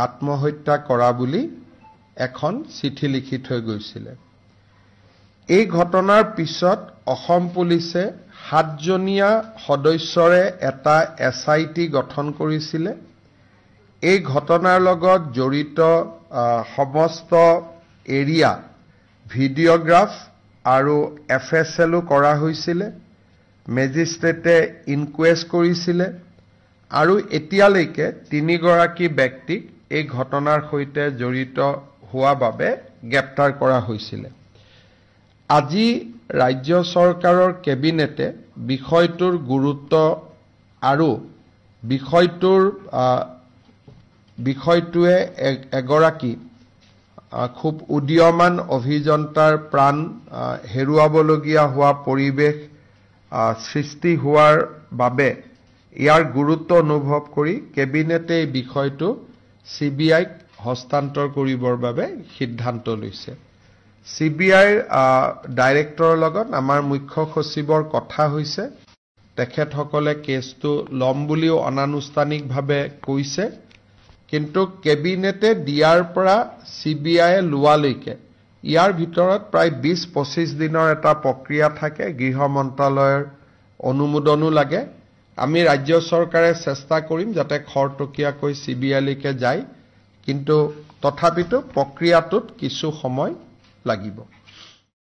আত্মহত্যা কৰা বুলি এখন চিঠি লিখি থৈ গৈছিলে। এই ঘটনাৰ পিছত অসম পুলিচে 7জনীয়া সদস্যৰে এটা SIT গঠন কৰিছিলে। এই ঘটনাৰ লগত জড়িত সমস্ত এৰিয়া ভিডিঅ'গ্ৰাফ আৰু FSLও কৰা হৈছিলে। মেজিষ্ট্ৰেটে ইনকুৱেষ্ট কৰিছিলে আৰু এতিয়ালৈকে 3গৰাকী ব্যক্তিক এই ঘটনাৰ সৈতে জড়িত হোৱা বাবে গ্ৰেপ্তাৰ কৰা হৈছিলে। আজি ৰাজ্য চৰকাৰৰ কেবিনেটে বিষয়টোৰ গুৰুত্ব আৰু বিষয়টোৱে এগৰাকী খুব উদীয়মান অভিযন্তাৰ প্ৰাণ হেৰুৱাবলগীয়া হোৱা পৰিৱেশ সৃষ্টি হোৱাৰ বাবে ইয়াৰ গুৰুত্ব অনুভৱ কৰি কেবিনেটে এই বিষয়টো CBIক হস্তান্তৰ কৰিবৰ বাবে সিদ্ধান্ত লৈছে। CBIৰ ডাইৰেক্টৰৰ লগত আমাৰ মুখ্য সচিবৰ কথা হৈছে। তেখেতসকলে কেছটো ল'ম বুলিও অনানুষ্ঠানিকভাৱে কৈছে, কিন্তু কেবিনেটে দিয়াৰ পৰা CBIয়ে লোৱালৈকে ইয়াৰ ভিতৰত প্ৰায় 20-25 দিনৰ এটা প্ৰক্ৰিয়া থাকে। গৃহ মন্ত্ৰালয়ৰ অনুমোদনো লাগে। আমি ৰাজ্য চৰকাৰে চেষ্টা কৰিম যাতে খৰতকীয়াকৈ CBIলৈকে যায়, কিন্তু তথাপিতো প্ৰক্ৰিয়াটোত কিছু সময় লাগিব।